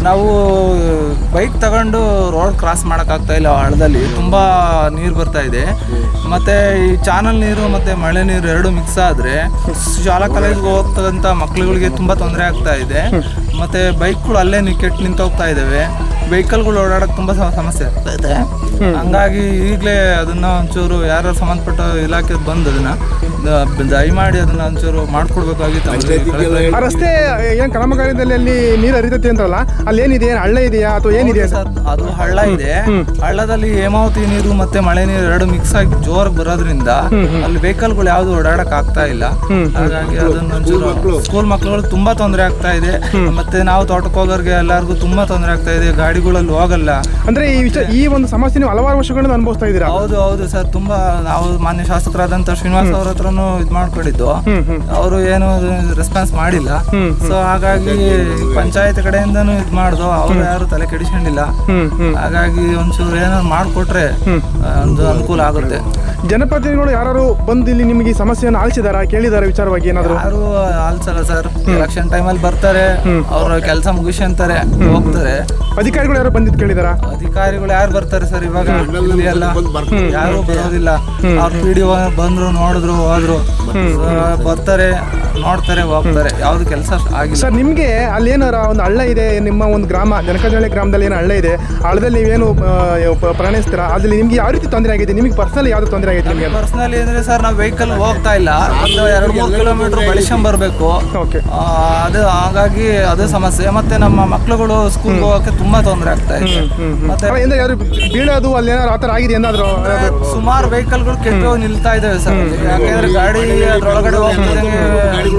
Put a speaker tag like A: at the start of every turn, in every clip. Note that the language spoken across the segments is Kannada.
A: ನಾವು ಬೈಕ್ ತಗೊಂಡು ರೋಡ್ ಕ್ರಾಸ್ ಮಾಡೋಕ್ಕಾಗ್ತಾ ಇಲ್ಲ, ಹಳ್ಳದಲ್ಲಿ ತುಂಬ ನೀರು ಬರ್ತಾ ಇದೆ. ಮತ್ತು ಈ ಚಾನಲ್ ನೀರು ಮತ್ತು ಮಳೆ ನೀರು ಎರಡು ಮಿಕ್ಸ್ ಆದರೆ ಶಾಲಾ ಕಾಲೇಜ್ಗೆ ಹೋಗ್ತಕ್ಕಂಥ ಮಕ್ಳುಗಳಿಗೆ ತುಂಬ ತೊಂದರೆ ಆಗ್ತಾ ಇದೆ. ಮತ್ತು ಬೈಕ್ಗಳು ಅಲ್ಲೇ ಕೆಟ್ಟು ನಿಂತೋಗ್ತಾ ಇದ್ದಾವೆ. ವೆಹಿಕಲ್ಗಳು ಓಡಾಡೋಕ್ಕೆ ತುಂಬ ಸಮಸ್ಯೆ ಆಗ್ತಾ ಇದೆ. ಹಂಗಾಗಿ ಈಗಲೇ ಅದನ್ನು ಒಂಚೂರು ಯಾರು ಸಂಬಂಧಪಟ್ಟ ಇಲಾಖೆ ಬಂದು ಅದನ್ನು ದಯಮಾಡಿ ಅದನ್ನು ಒಂಚೂರು ಮಾಡಿಕೊಡ್ಬೇಕಾಗಿತ್ತು.
B: ರಸ್ತೆ ಏನು ಕಾಮಗಾರಿದಲ್ಲಿ ಅಲ್ಲಿ ನೀರು ಹರಿತೈತೆ ಅಂತಲ್ಲ, ಅಲ್ಲಿ ಏನಿದೆ, ಏನು ಹಳ್ಳ ಇದೆಯಾ ಅಥವಾ ಏನಿದೆ?
A: ಅದು ಹಳ್ಳ ಇದೆ. ಹಳ್ಳದಲ್ಲಿ ಹೇಮಾವತಿ ನೀರು ಮತ್ತೆ ಮಳೆ ನೀರು ಎರಡು ಮಿಕ್ಸ್ ಆಗಿ ಜೋರಾಗಿ ಬರೋದ್ರಿಂದ ಅಲ್ಲಿ ವೆಹಿಕಲ್ಗಳು ಯಾವ್ದು ಓಡಾಡಕ್ ಆಗ್ತಾ ಇಲ್ಲ. ಹಾಗಾಗಿ ಅದನ್ನ ಒಂಚೂರು ಸ್ಕೂಲ್ ಮಕ್ಳುಗಳು ತುಂಬಾ ತೊಂದರೆ ಆಗ್ತಾ ಇದೆ. ಮತ್ತೆ ನಾವು ತೋಟಕ್ಕೆ ಹೋಗೋರ್ಗೆ ಎಲ್ಲರಿಗೂ ತುಂಬಾ ತೊಂದರೆ ಆಗ್ತಾ ಇದೆ. ಗಾಡಿಗಳಲ್ಲಿ ಹೋಗಲ್ಲ.
B: ಅಂದ್ರೆ ಈ ಒಂದು ಸಮಸ್ಯೆ ನೀವು ಹಲವಾರು ವರ್ಷಗಳಿಂದ ಅನುಭವಿಸ್ತಾ ಇದ್ದೀರಾ?
A: ಹೌದು ಸರ್. ತುಂಬಾ ನಾವು ಮಾನ್ಯ ಶಾಸಕರಾದಂತ ಶ್ರೀನಿವಾಸ್ ಅವ್ರ ಹತ್ರನು ಇದು ಮಾಡ್ಕೊಂಡಿದ್ದು, ಅವರು ಏನು ರೆಸ್ಪಾನ್ಸ್ ಮಾಡಿಲ್ಲ. ಸೊ ಹಾಗಾಗಿ ಪಂಚಾಯತ್ ಕಡೆಯಿಂದನೂ ಇದು ಮಾಡ್ದು, ಅವ್ರು ಯಾರು ತಲೆ ಕೆಡಿಸ್ಕೊಂಡಿಲ್ಲ. ಹಾಗಾಗಿ ಒಂಚೂರು ಏನಾದ್ರು ಮಾಡಿಕೊಟ್ರೆ ಒಂದು ಅನುಕೂಲ ಆಗುತ್ತೆ.
B: ಜನಪ್ರತಿನಿಧಿಗಳು ಯಾರು ಬಂದು ಇಲ್ಲಿ ನಿಮಗೆ ಸಮಸ್ಯೆಯನ್ನು ಆಲಿಸಿದಾರ, ಕೇಳಿದಾರ ವಿಚಾರವಾಗಿ ಏನಾದ್ರು?
A: ಯಾರು ಆಲ್ಸಲ್ಲ ಸರ್. ಎಲೆಕ್ಷನ್ ಟೈಮಲ್ಲಿ ಬರ್ತಾರೆ, ಅವ್ರ ಕೆಲಸ ಮುಗಿಸ್ಕೊಂತಾರೆ, ಹೋಗ್ತಾರೆ.
B: ಅಧಿಕಾರಿಗಳು ಯಾರು ಬಂದಿದ್ದು ಕೇಳಿದಾರ?
A: ಅಧಿಕಾರಿಗಳು ಯಾರು ಬರ್ತಾರೆ ಸರ್ ಇವಾಗ? ಇಲ್ಲಿ ಎಲ್ಲ ಯಾರು ಬರೋದಿಲ್ಲ. ಅವ್ರ PDO ಬಂದ್ರು, ನೋಡಿದ್ರು, ಹೋದ್ರು, ಬರ್ತಾರೆ, ನೋಡ್ತಾರೆ, ಹೋಗ್ತಾರೆ. ಯಾವ್ದು ಕೆಲಸ ಆಗಿಲ್ಲ
B: ಸರ್. ನಿಮ್ಗೆ ಅಲ್ಲಿ ಏನಾರ ಒಂದು ಹಳ್ಳ ಇದೆ, ನಿಮ್ಮ ಒಂದು ಗ್ರಾಮ ಜನಕಜಳ್ಳಿ ಗ್ರಾಮದಲ್ಲಿ ಏನು ಹಳ್ಳ ಇದೆ, ಹಳ್ಳದಲ್ಲಿ ನೀವೇನು ಪ್ರಯಾಣಿಸ್ತೀರಾ, ಅದ್ರಲ್ಲಿ ನಿಮ್ಗೆ ಯಾವ ರೀತಿ ತೊಂದರೆ ಆಗಿದೆ? ನಿಮಗೆ ಪರ್ಸನಲಿ ಯಾವ್ದು ತೊಂದರೆ ಆಗಿದೆ ನಿಮಗೆ?
A: ಪರ್ಸನಲಿ ಅಂದ್ರೆ ಸರ್, ನಾವು ವೆಹಿಕಲ್ ಹೋಗ್ತಾ ಇಲ್ಲ, ಒಂದು 2-3 ಕಿಲೋಮೀಟರ್ ಬಳಸ್ಕೊಂಡ್ ಬರ್ಬೇಕು. ಅದು ಹಾಗಾಗಿ ಅದು ಸಮಸ್ಯೆ. ಮತ್ತೆ ನಮ್ಮ ಮಕ್ಳುಗಳು ಸ್ಕೂಲ್ಗೆ ಹೋಗಕ್ಕೆ ತುಂಬಾ ತೊಂದರೆ ಆಗ್ತಾ ಇದೆ. ಮತ್ತೆ
B: ಯಾರು ಬೀಳೋದು ಅಲ್ಲಿ ಏನಾದ್ರು ಆತರ ಆಗಿದೆ ಏನಾದ್ರು?
A: ಸುಮಾರು ವೆಹಿಕಲ್ಗಳು ಕೆಟ್ಟು ನಿಲ್ತಾ ಇದಾವೆ ಸರ್. ಯಾಕೆಂದ್ರೆ ಗಾಡಿ ಅದ್ರೊಳಗಡೆ ಹೋಗ್ತದೆ,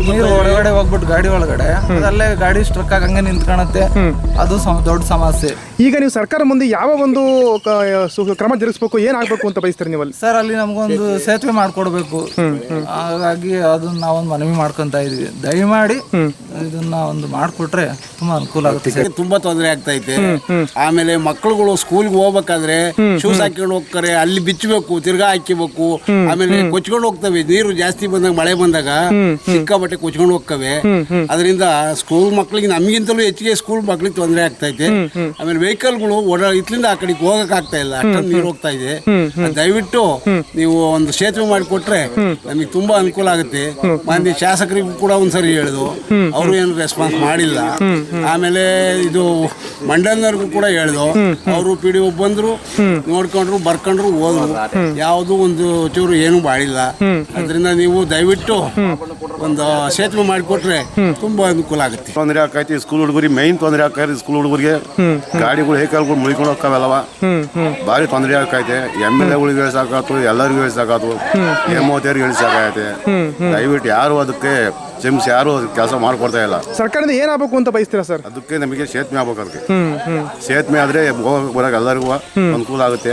A: ನೀರು ಒಳಗಡೆ ಹೋಗ್ಬಿಟ್ಟು ಗಾಡಿ ಒಳಗಡೆ ಅದಲ್ಲೇ ಗಾಡಿ ಸ್ಟ್ರಕ್ ಆಗಿ ಹಂಗೆ ನಿಂತ್ಕೊಳತ್ತೆ. ಅದು ದೊಡ್ಡ ಸಮಸ್ಯೆ.
B: ಈಗ ನೀವು ಸರ್ಕಾರ ಮುಂದೆ ಯಾವ ಒಂದು ಕ್ರಮ ಜರುಗಿಸಬೇಕು, ಏನಾಗಬೇಕು ಅಂತ ಬಯಸ್ತೀರಿ ನೀವು?
A: ಸರ್, ಅಲ್ಲಿ ನಮಗೊಂದು ಸೇತುವೆ ಮಾಡ್ಕೊಡ್ಬೇಕು. ಹಾಗಾಗಿ ಅದನ್ನ ನಾವೊಂದು ಮನವಿ ಮಾಡ್ಕೊಂತ ಇದೀವಿ. ದಯಮಾಡಿ ಇದನ್ನ ಒಂದು ಮಾಡ್ಕೊಟ್ರೆ ತುಂಬಾ ಅನುಕೂಲ ಆಗುತ್ತೆ.
C: ತುಂಬಾ ತೊಂದರೆ ಆಗ್ತಾ ಐತೆ. ಆಮೇಲೆ ಮಕ್ಕಳುಗಳು ಸ್ಕೂಲ್ಗೆ ಹೋಗ್ಬೇಕಾದ್ರೆ ಶೂಸ್ ಹಾಕೊಂಡು ಹೋಗ್ತಾರೆ, ಅಲ್ಲಿ ಬಿಚ್ಚಬೇಕು, ತಿರ್ಗಾ ಹಾಕಿಬೇಕು. ಆಮೇಲೆ ಕೊಚ್ಕೊಂಡು ಹೋಗ್ತವೆ. ನೀರು ಜಾಸ್ತಿ ಬಂದಾಗ, ಮಳೆ ಬಂದಾಗ ಸಿಕ್ಕಾಬಟ್ಟೆ ಕೊಚ್ಕೊಂಡು ಹೋಗ್ತವೆ. ಅದರಿಂದ ಸ್ಕೂಲ್ ಮಕ್ಳಿಗೆ, ನಮಗಿಂತಲೂ ಹೆಚ್ಚಿಗೆ ಸ್ಕೂಲ್ ಮಕ್ಳಿಗೆ ತೊಂದರೆ ಆಗ್ತಾ ಐತೆ. ಆಮೇಲೆ ವೆಹಿಕಲ್ಗಳು ಇತ್ಲಿಂದ ಆ ಕಡೆಗೆ ಹೋಗಕ್ ಆಗ್ತಾ ಇಲ್ಲ, ಅಷ್ಟೊಂದು ನೀರು ಹೋಗ್ತಾ ಇದೆ. ದಯವಿಟ್ಟು ನೀವು ಒಂದು ಸೇತುವೆ ಮಾಡಿಕೊಟ್ರೆ ನಮಗೆ ತುಂಬಾ ಅನುಕೂಲ ಆಗುತ್ತೆ. ಮಾನ್ಯ ಶಾಸಕರಿಗೂ ಕೂಡ ಒಂದ್ಸರಿ ಹೇಳಿದ್ರು, ಅವರು ಏನು ರೆಸ್ಪಾನ್ಸ್ ಮಾಡಿಲ್ಲ. ಆಮೇಲೆ ಇದು ಮಂಡಲದವ್ರಿಗೂ ಕೂಡ ಹೇಳಿದ್ರು, ಅವರು PDO ಬಂದ್ರು, ನೋಡ್ಕೊಂಡ್ರು, ಬರ್ಕೊಂಡ್ರು, ಹೋದ್ರು. ಯಾವುದು ಒಂದು ಚೂರು ಏನು ಮಾಡಿಲ್ಲ. ಅದರಿಂದ ನೀವು ದಯವಿಟ್ಟು ಒಂದು ಸೇತುವೆ ಮಾಡಿಕೊಟ್ರೆ ತುಂಬಾ ಅನುಕೂಲ ಆಗುತ್ತೆ.
D: ತೊಂದರೆ ಆಕೈತಿ ಸ್ಕೂಲ್ ಹುಡುಗರಿಗೆ, ಮೈನ್ ತೊಂದರೆ ಆಕೈತಿ ಸ್ಕೂಲ್ ಹುಡುಗರಿಗೆ. ಗಾಡಿಗಳು ವೆಹಿಕಲ್ಗಳು ಮುಳ್ಕೊಂಡು ಹೋಗ್ತಾವಲ್ಲವ, ಭಾರಿ ತೊಂದರೆ ಆಕೈತೆ. MLAಗಳಿಗೆ ಹೇಳ್ಸಾಕಾತು, ಎಲ್ಲರಿಗೂ ಹೇಳ್ಸಾಕಾತು, ಹೇಮಾವತಿಯವ್ರಿಗೆ ಹೇಳ್ಸಾಕೈತೆ. ದಯವಿಟ್ಟು ಯಾರು ಅದಕ್ಕೆ ಜಮ್ಸ್ ಯಾರು ಕೆಲಸ ಮಾಡ್ಕೊಡ್ತಾ ಇಲ್ಲ.
B: ಸರ್ಕಾರದಿಂದ ಏನಾಗಬೇಕು ಅಂತ ಬಯಸ್ತೀರಾ ಸರ್?
D: ಅದಕ್ಕೆ ನಮಗೆ ಸೇತುವೆ ಆಗ್ಬೇಕು. ಅದಕ್ಕೆ ಸೇತುವೆ ಆದ್ರೆ ಹೋಗಕ್ಕೆ ಬರೋಕೆ ಎಲ್ಲರಿಗೂ ಅನುಕೂಲ ಆಗುತ್ತೆ.